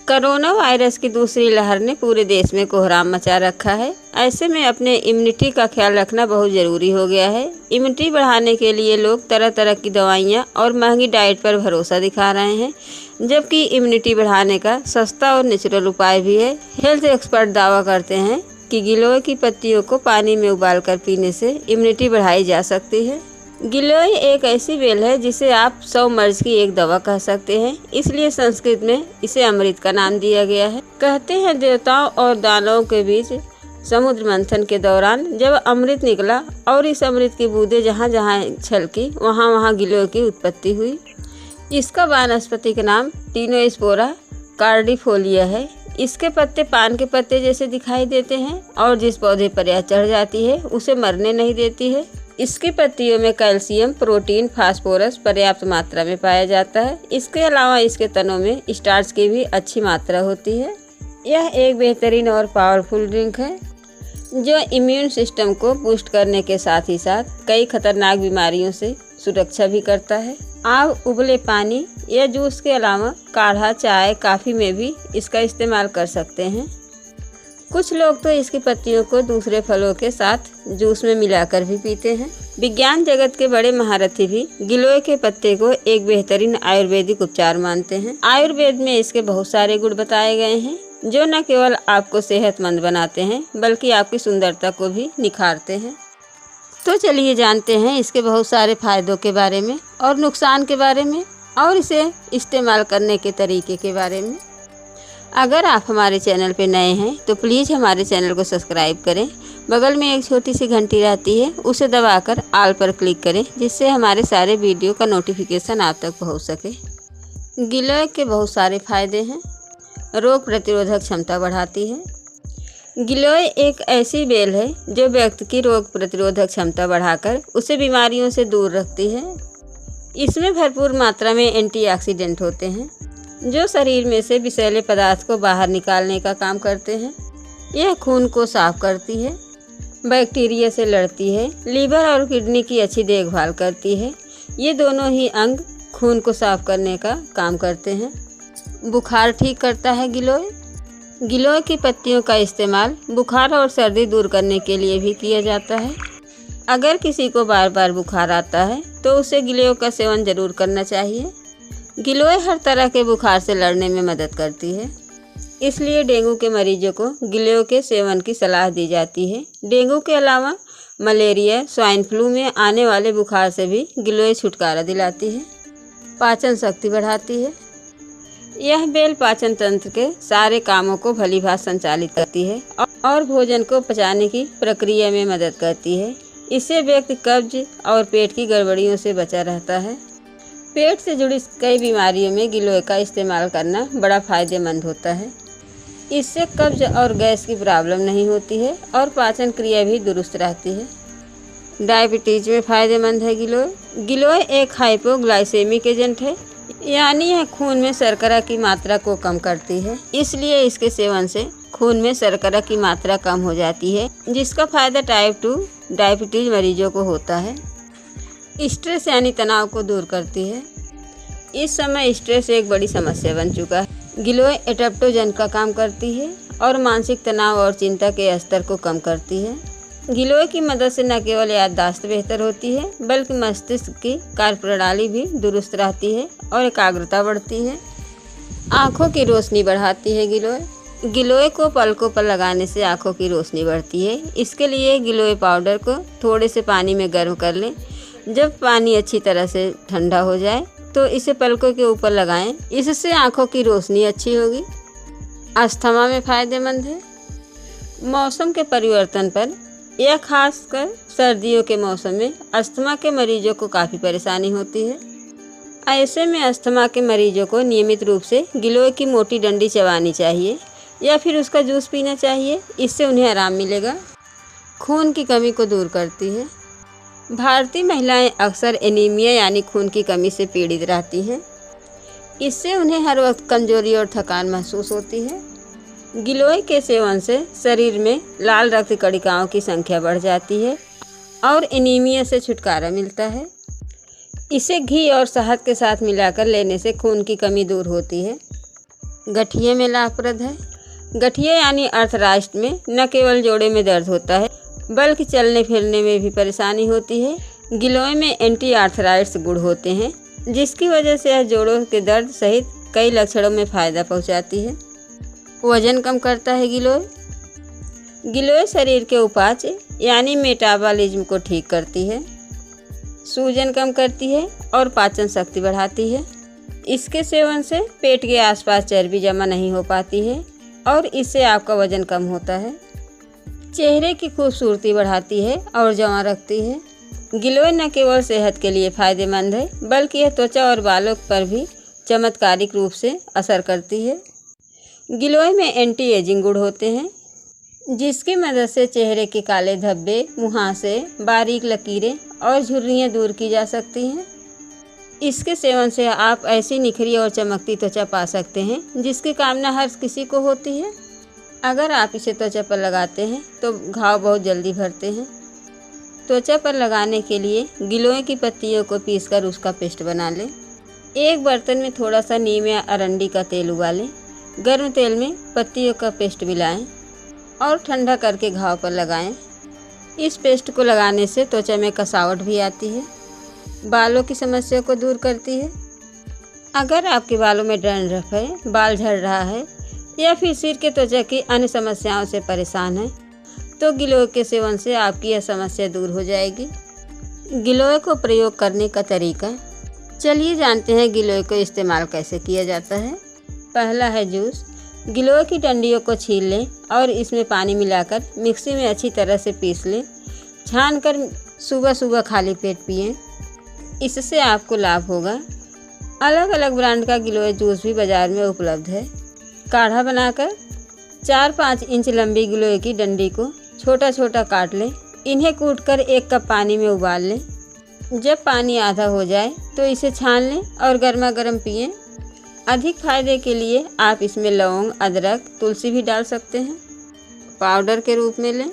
Corona virus की दूसरी लहर ने पूरे देश में कोहराम मचा रखा है। ऐसे में अपने इम्यूनिटी का ख्याल रखना बहुत ज़रूरी हो गया है। इम्यूनिटी बढ़ाने के लिए लोग तरह तरह की दवाइयाँ और महंगी डाइट पर भरोसा दिखा रहे हैं, जबकि इम्यूनिटी बढ़ाने का सस्ता और नेचुरल उपाय भी है। हेल्थ एक्सपर्ट दावा करते हैं कि गिलोय की पत्तियों को पानी में उबालकर पीने से इम्यूनिटी बढ़ाई जा सकती है। गिलोय एक ऐसी बेल है जिसे आप 100 मर्ज की एक दवा कह सकते हैं, इसलिए संस्कृत में इसे अमृत का नाम दिया गया है। कहते हैं देवताओं और दानवों के बीच समुद्र मंथन के दौरान जब अमृत निकला और इस अमृत की बूंदें जहाँ जहाँ छलकी वहाँ वहाँ गिलोय की उत्पत्ति हुई। इसका वानस्पतिक नाम टीनोस्पोरा कार्डिफोलिया है। इसके पत्ते पान के पत्ते जैसे दिखाई देते हैं और जिस पौधे पर यह चढ़ जाती है उसे मरने नहीं देती है। इसकी पत्तियों में कैल्शियम, प्रोटीन, फास्फोरस पर्याप्त मात्रा में पाया जाता है। इसके अलावा इसके तनों में स्टार्च की भी अच्छी मात्रा होती है। यह एक बेहतरीन और पावरफुल ड्रिंक है जो इम्यून सिस्टम को बूस्ट करने के साथ ही साथ कई खतरनाक बीमारियों से सुरक्षा भी करता है। आप उबले पानी या जूस के अलावा काढ़ा, चाय, कॉफ़ी में भी इसका इस्तेमाल कर सकते हैं। कुछ लोग तो इसकी पत्तियों को दूसरे फलों के साथ जूस में मिलाकर भी पीते हैं। विज्ञान जगत के बड़े महारथी भी गिलोय के पत्ते को एक बेहतरीन आयुर्वेदिक उपचार मानते हैं। आयुर्वेद में इसके बहुत सारे गुण बताए गए हैं जो न केवल आपको सेहतमंद बनाते हैं बल्कि आपकी सुंदरता को भी निखारते हैं। तो चलिए जानते हैं इसके बहुत सारे फायदों के बारे में और नुकसान के बारे में और इसे इस्तेमाल करने के तरीके के बारे में। अगर आप हमारे चैनल पर नए हैं तो प्लीज़ हमारे चैनल को सब्सक्राइब करें। बगल में एक छोटी सी घंटी रहती है, उसे दबाकर ऑल पर क्लिक करें जिससे हमारे सारे वीडियो का नोटिफिकेशन आप तक पहुंच सके। गिलोय के बहुत सारे फायदे हैं। रोग प्रतिरोधक क्षमता बढ़ाती है। गिलोय एक ऐसी बेल है जो व्यक्ति की रोग प्रतिरोधक क्षमता बढ़ाकर उसे बीमारियों से दूर रखती है। इसमें भरपूर मात्रा में एंटीऑक्सीडेंट होते हैं जो शरीर में से विषैले पदार्थ को बाहर निकालने का काम करते हैं। यह खून को साफ करती है, बैक्टीरिया से लड़ती है, लीवर और किडनी की अच्छी देखभाल करती है। ये दोनों ही अंग खून को साफ करने का काम करते हैं। बुखार ठीक करता है गिलोय। गिलोय की पत्तियों का इस्तेमाल बुखार और सर्दी दूर करने के लिए भी किया जाता है। अगर किसी को बार बार बुखार आता है तो उसे गिलोय का सेवन जरूर करना चाहिए। गिलोय हर तरह के बुखार से लड़ने में मदद करती है, इसलिए डेंगू के मरीजों को गिलोय के सेवन की सलाह दी जाती है। डेंगू के अलावा मलेरिया, स्वाइन फ्लू में आने वाले बुखार से भी गिलोय छुटकारा दिलाती है। पाचन शक्ति बढ़ाती है। यह बेल पाचन तंत्र के सारे कामों को भलीभांति संचालित करती है और भोजन को पचाने की प्रक्रिया में मदद करती है। इससे व्यक्ति कब्ज और पेट की गड़बड़ियों से बचा रहता है। पेट से जुड़ी कई बीमारियों में गिलोय का इस्तेमाल करना बड़ा फायदेमंद होता है। इससे कब्ज और गैस की प्रॉब्लम नहीं होती है और पाचन क्रिया भी दुरुस्त रहती है। डायबिटीज में फ़ायदेमंद है गिलोय। गिलोय एक हाइपोग्लाइसेमिक एजेंट है, यानी यह खून में शर्करा की मात्रा को कम करती है। इसलिए इसके सेवन से खून में शर्करा की मात्रा कम हो जाती है, जिसका फ़ायदा टाइप 2 डायबिटीज मरीजों को होता है। स्ट्रेस यानी तनाव को दूर करती है। इस समय स्ट्रेस एक बड़ी समस्या बन चुका है। गिलोय एडाप्टोजन का काम करती है और मानसिक तनाव और चिंता के स्तर को कम करती है। गिलोय की मदद से न केवल याददाश्त बेहतर होती है बल्कि मस्तिष्क की कार्यप्रणाली भी दुरुस्त रहती है और एकाग्रता बढ़ती है। आँखों की रोशनी बढ़ाती है गिलोय। गिलोय को पलकों पर लगाने से आँखों की रोशनी बढ़ती है। इसके लिए गिलोय पाउडर को थोड़े से पानी में गर्म कर लें। जब पानी अच्छी तरह से ठंडा हो जाए तो इसे पलकों के ऊपर लगाएं। इससे आँखों की रोशनी अच्छी होगी। अस्थमा में फ़ायदेमंद है। मौसम के परिवर्तन पर यह खासकर सर्दियों के मौसम में अस्थमा के मरीजों को काफ़ी परेशानी होती है। ऐसे में अस्थमा के मरीजों को नियमित रूप से गिलोय की मोटी डंडी चबानी चाहिए या फिर उसका जूस पीना चाहिए। इससे उन्हें आराम मिलेगा। खून की कमी को दूर करती है। भारतीय महिलाएं अक्सर एनीमिया यानी खून की कमी से पीड़ित रहती हैं। इससे उन्हें हर वक्त कमजोरी और थकान महसूस होती है। गिलोय के सेवन से शरीर में लाल रक्त कणिकाओं की संख्या बढ़ जाती है और एनीमिया से छुटकारा मिलता है। इसे घी और शहद के साथ मिलाकर लेने से खून की कमी दूर होती है। गठिए में लाभप्रद है। गठिए यानी अर्थराइट्स में न केवल जोड़ों में दर्द होता है बल्कि चलने फिरने में भी परेशानी होती है। गिलोय में एंटी आर्थराइट्स गुण होते हैं जिसकी वजह से यह जोड़ों के दर्द सहित कई लक्षणों में फ़ायदा पहुंचाती है। वजन कम करता है गिलोय। गिलोय शरीर के उपापचय यानी मेटाबॉलिज्म को ठीक करती है, सूजन कम करती है और पाचन शक्ति बढ़ाती है। इसके सेवन से पेट के आसपास चर्बी जमा नहीं हो पाती है और इससे आपका वजन कम होता है। चेहरे की खूबसूरती बढ़ाती है और जमा रखती है। गिलोय न केवल सेहत के लिए फ़ायदेमंद है बल्कि यह त्वचा और बालों पर भी चमत्कारिक रूप से असर करती है। गिलोय में एंटी एजिंग गुण होते हैं जिसकी मदद से चेहरे के काले धब्बे, मुहासे, बारीक लकीरें और झुर्रियाँ दूर की जा सकती हैं। इसके सेवन से आप ऐसी निखरी और चमकती त्वचा पा सकते हैं जिसकी कामना हर किसी को होती है। अगर आप इसे त्वचा पर लगाते हैं तो घाव बहुत जल्दी भरते हैं। त्वचा पर लगाने के लिए गिलोय की पत्तियों को पीसकर उसका पेस्ट बना लें। एक बर्तन में थोड़ा सा नीम या अरंडी का तेल उबालें। गर्म तेल में पत्तियों का पेस्ट मिलाएं और ठंडा करके घाव पर लगाएं। इस पेस्ट को लगाने से त्वचा में कसावट भी आती है, बालों की समस्या को दूर करती है। अगर आपके बालों में डैंड्रफ है, बाल झड़ रहा है या फिर सिर के त्वचा की अन्य समस्याओं से परेशान है तो गिलोय के सेवन से आपकी यह समस्या दूर हो जाएगी। गिलोय को प्रयोग करने का तरीका, चलिए जानते हैं गिलोय को इस्तेमाल कैसे किया जाता है। पहला है जूस। गिलोय की डंडियों को छील लें और इसमें पानी मिलाकर मिक्सी में अच्छी तरह से पीस लें। छानकर सुबह सुबह खाली पेट पिएं, इससे आपको लाभ होगा। अलग अलग ब्रांड का गिलोय जूस भी बाज़ार में उपलब्ध है। काढ़ा बनाकर 4-5 इंच लंबी गिलोय की डंडी को छोटा छोटा काट लें। इन्हें कूटकर 1 कप पानी में उबाल लें। जब पानी आधा हो जाए तो इसे छान लें और गर्मा गर्म पिएं। अधिक फायदे के लिए आप इसमें लौंग, अदरक, तुलसी भी डाल सकते हैं। पाउडर के रूप में लें।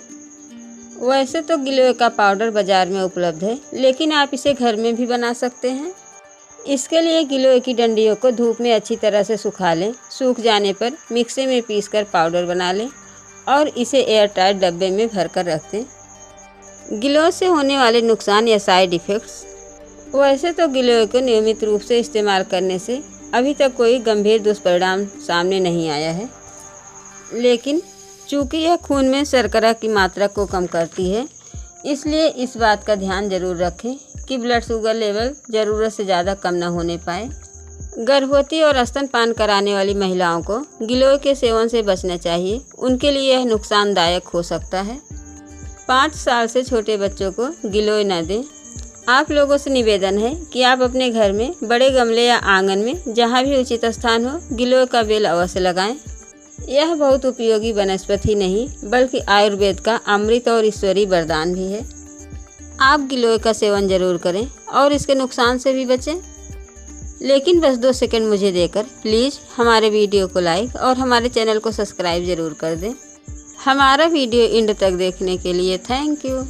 वैसे तो गिलोय का पाउडर बाज़ार में उपलब्ध है लेकिन आप इसे घर में भी बना सकते हैं। इसके लिए गिलोय की डंडियों को धूप में अच्छी तरह से सुखा लें। सूख जाने पर मिक्सी में पीसकर पाउडर बना लें और इसे एयर टाइट डब्बे में भर कर रख दें। गिलोय से होने वाले नुकसान या साइड इफ़ेक्ट्स, वैसे तो गिलोय को नियमित रूप से इस्तेमाल करने से अभी तक कोई गंभीर दुष्परिणाम सामने नहीं आया है, लेकिन चूँकि यह खून में शर्करा की मात्रा को कम करती है इसलिए इस बात का ध्यान जरूर रखें कि ब्लड शुगर लेवल ज़रूरत से ज़्यादा कम न होने पाए। गर्भवती और स्तनपान कराने वाली महिलाओं को गिलोय के सेवन से बचना चाहिए, उनके लिए यह नुकसानदायक हो सकता है। 5 साल से छोटे बच्चों को गिलोय न दें। आप लोगों से निवेदन है कि आप अपने घर में बड़े गमले या आंगन में जहाँ भी उचित स्थान हो गिलोय का बेल अवश्य लगाएं। यह बहुत उपयोगी वनस्पति नहीं बल्कि आयुर्वेद का अमृत और ईश्वरीय वरदान भी है। आप गिलोय का सेवन जरूर करें और इसके नुकसान से भी बचें। लेकिन बस 2 सेकंड मुझे देकर प्लीज़ हमारे वीडियो को लाइक और हमारे चैनल को सब्सक्राइब ज़रूर कर दें। हमारा वीडियो एंड तक देखने के लिए थैंक यू।